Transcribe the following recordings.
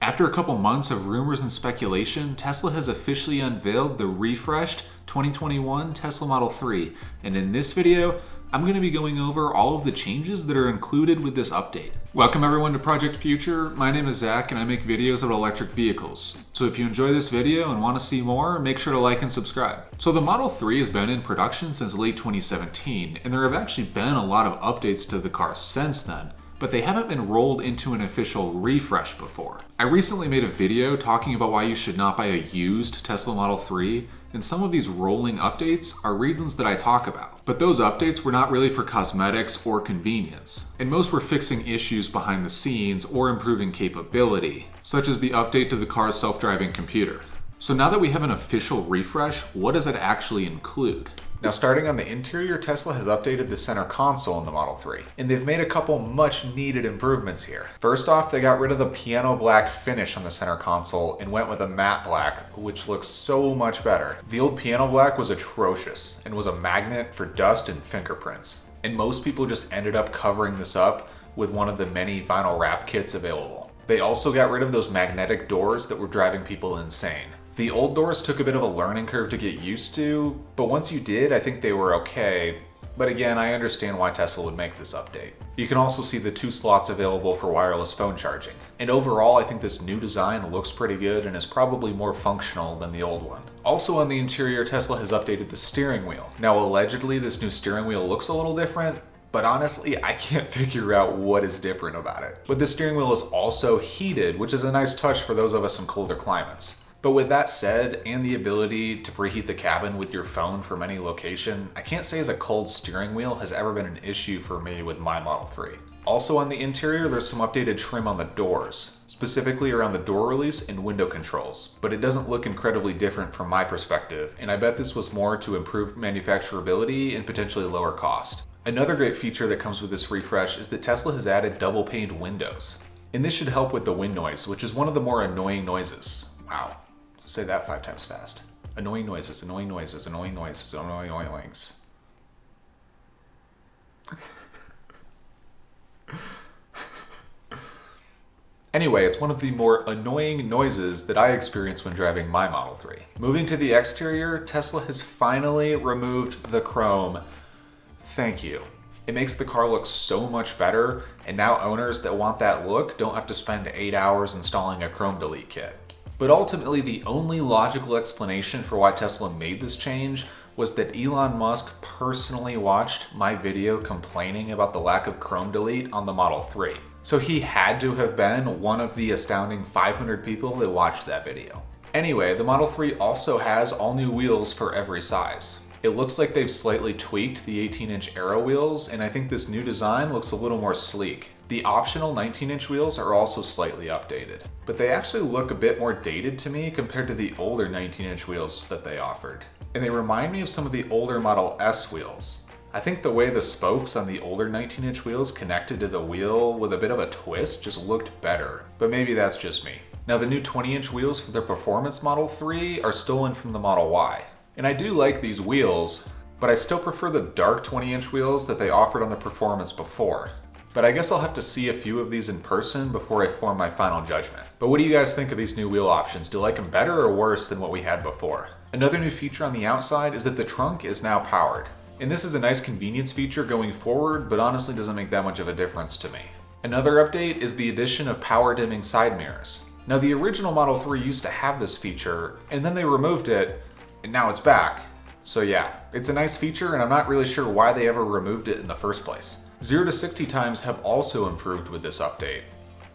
After a couple months of rumors and speculation, Tesla has officially unveiled the refreshed 2021 Tesla Model 3, and in this video, I'm going to be going over all of the changes that are included with this update. Welcome everyone to Project Future. My name is Zach and I make videos about electric vehicles. So if you enjoy this video and want to see more, make sure to like and subscribe. So the Model 3 has been in production since late 2017, and there have actually been a lot of updates to the car since then, but they haven't been rolled into an official refresh before. I recently made a video talking about why you should not buy a used Tesla Model 3, and some of these rolling updates are reasons that I talk about. But those updates were not really for cosmetics or convenience, and most were fixing issues behind the scenes or improving capability, such as the update to the car's self-driving computer. So now that we have an official refresh, what does it actually include? Now, starting on the interior, Tesla has updated the center console in the Model 3, and they've made a couple much needed improvements here. First off, they got rid of the piano black finish on the center console and went with a matte black, which looks so much better. The old piano black was atrocious and was a magnet for dust and fingerprints, and most people just ended up covering this up with one of the many vinyl wrap kits available. They also got rid of those magnetic doors that were driving people insane. The old doors took a bit of a learning curve to get used to, but once you did, I think they were okay. But again, I understand why Tesla would make this update. You can also see the 2 slots available for wireless phone charging. And overall, I think this new design looks pretty good and is probably more functional than the old one. Also on the interior, Tesla has updated the steering wheel. Now, allegedly, this new steering wheel looks a little different, but honestly, I can't figure out what is different about it. But the steering wheel is also heated, which is a nice touch for those of us in colder climates. But with that said, and the ability to preheat the cabin with your phone from any location, I can't say as a cold steering wheel has ever been an issue for me with my Model 3. Also on the interior, there's some updated trim on the doors, specifically around the door release and window controls, but it doesn't look incredibly different from my perspective, and I bet this was more to improve manufacturability and potentially lower cost. Another great feature that comes with this refresh is that Tesla has added double-paned windows, and this should help with the wind noise, which is one of the more annoying noises. Wow. Say that 5 times fast. Annoying noises, annoying noises, annoying noises, annoying noise. Anyway, it's one of the more annoying noises that I experience when driving my Model 3. Moving to the exterior, Tesla has finally removed the chrome. Thank you. It makes the car look so much better, and now owners that want that look don't have to spend 8 hours installing a chrome delete kit. But ultimately, the only logical explanation for why Tesla made this change was that Elon Musk personally watched my video complaining about the lack of chrome delete on the Model 3. So he had to have been one of the astounding 500 people that watched that video. Anyway, the Model 3 also has all new wheels for every size. It looks like they've slightly tweaked the 18-inch Aero wheels, and I think this new design looks a little more sleek. The optional 19-inch wheels are also slightly updated, but they actually look a bit more dated to me compared to the older 19-inch wheels that they offered. And they remind me of some of the older Model S wheels. I think the way the spokes on the older 19-inch wheels connected to the wheel with a bit of a twist just looked better, but maybe that's just me. Now the new 20-inch wheels for their Performance Model 3 are stolen from the Model Y. And I do like these wheels, but I still prefer the dark 20-inch wheels that they offered on the Performance before. But I guess I'll have to see a few of these in person before I form my final judgment. But what do you guys think of these new wheel options? Do you like them better or worse than what we had before? Another new feature on the outside is that the trunk is now powered. And this is a nice convenience feature going forward, but honestly doesn't make that much of a difference to me. Another update is the addition of power dimming side mirrors. Now the original Model 3 used to have this feature, and then they removed it, and now it's back. So yeah, it's a nice feature, and I'm not really sure why they ever removed it in the first place. 0 to 60 times have also improved with this update.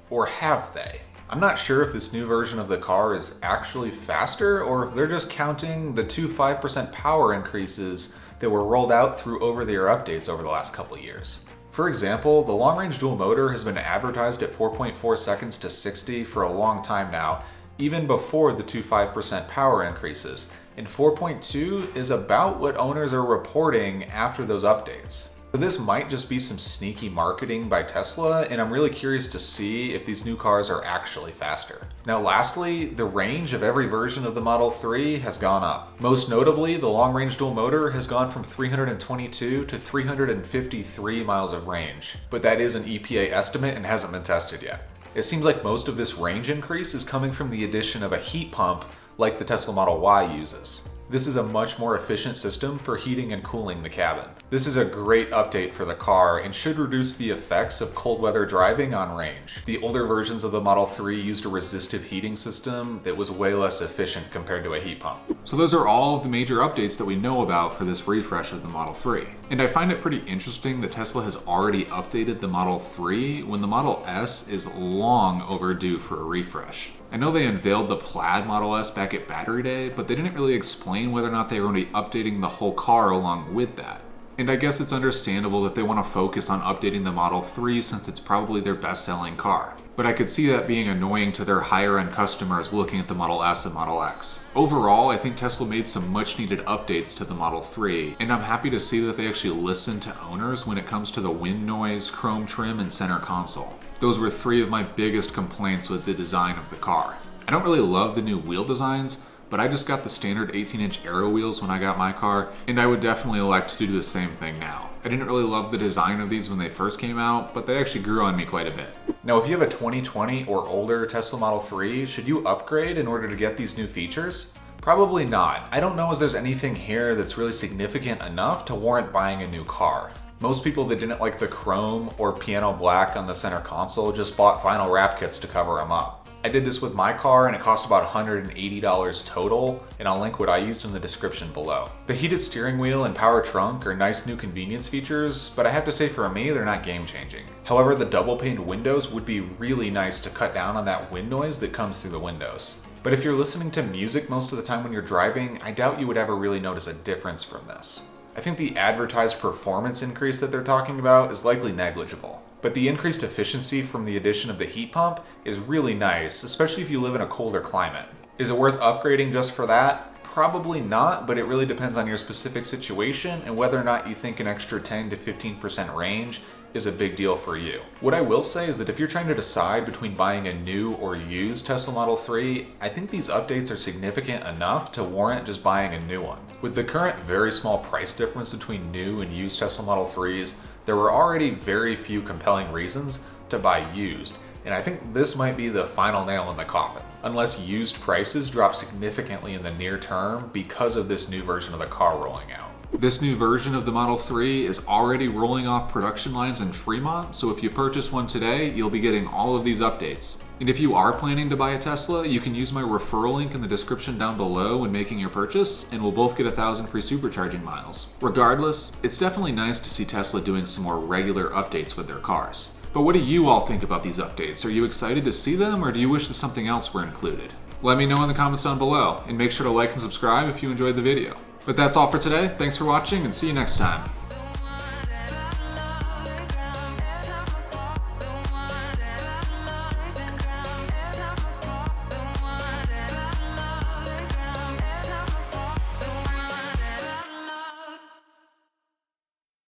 Or have they? I'm not sure if this new version of the car is actually faster, or if they're just counting the 2 5% power increases that were rolled out through over-the-air updates over the last couple of years. For example, the long-range dual motor has been advertised at 4.4 seconds to 60 for a long time now, even before the 2 5% power increases, and 4.2 is about what owners are reporting after those updates. So this might just be some sneaky marketing by Tesla, and I'm really curious to see if these new cars are actually faster. Now lastly, the range of every version of the Model 3 has gone up. Most notably, the long-range dual motor has gone from 322 to 353 miles of range, but that is an EPA estimate and hasn't been tested yet. It seems like most of this range increase is coming from the addition of a heat pump like the Tesla Model Y uses. This is a much more efficient system for heating and cooling the cabin. This is a great update for the car and should reduce the effects of cold weather driving on range. The older versions of the Model 3 used a resistive heating system that was way less efficient compared to a heat pump. So those are all of the major updates that we know about for this refresh of the Model 3. And I find it pretty interesting that Tesla has already updated the Model 3 when the Model S is long overdue for a refresh. I know they unveiled the plaid Model S back at Battery Day, but they didn't really explain whether or not they were going to be updating the whole car along with that. And I guess it's understandable that they want to focus on updating the Model 3 since it's probably their best-selling car. But I could see that being annoying to their higher-end customers looking at the Model S and Model X. Overall, I think Tesla made some much-needed updates to the Model 3, and I'm happy to see that they actually listen to owners when it comes to the wind noise, chrome trim, and center console. Those were three of my biggest complaints with the design of the car. I don't really love the new wheel designs, but I just got the standard 18-inch Aero wheels when I got my car, and I would definitely elect to do the same thing now. I didn't really love the design of these when they first came out, but they actually grew on me quite a bit. Now, if you have a 2020 or older Tesla Model 3, should you upgrade in order to get these new features? Probably not. I don't know if there's anything here that's really significant enough to warrant buying a new car. Most people that didn't like the chrome or piano black on the center console just bought vinyl wrap kits to cover them up. I did this with my car and it cost about $180 total, and I'll link what I used in the description below. The heated steering wheel and power trunk are nice new convenience features, but I have to say for me, they're not game changing. However, the double paned windows would be really nice to cut down on that wind noise that comes through the windows. But if you're listening to music most of the time when you're driving, I doubt you would ever really notice a difference from this. I think the advertised performance increase that they're talking about is likely negligible. But the increased efficiency from the addition of the heat pump is really nice, especially if you live in a colder climate. Is it worth upgrading just for that? Probably not, but it really depends on your specific situation and whether or not you think an extra 10 to 15% range is a big deal for you. What I will say is that if you're trying to decide between buying a new or used Tesla Model 3, I think these updates are significant enough to warrant just buying a new one. With the current very small price difference between new and used Tesla Model 3s, there were already very few compelling reasons to buy used, and I think this might be the final nail in the coffin. Unless used prices drop significantly in the near term because of this new version of the car rolling out. This new version of the Model 3 is already rolling off production lines in Fremont, so if you purchase one today, you'll be getting all of these updates. And if you are planning to buy a Tesla, you can use my referral link in the description down below when making your purchase, and we'll both get 1,000 free supercharging miles. Regardless, it's definitely nice to see Tesla doing some more regular updates with their cars. But what do you all think about these updates? Are you excited to see them, or do you wish that something else were included? Let me know in the comments down below, and make sure to like and subscribe if you enjoyed the video. But that's all for today. Thanks for watching, and see you next time.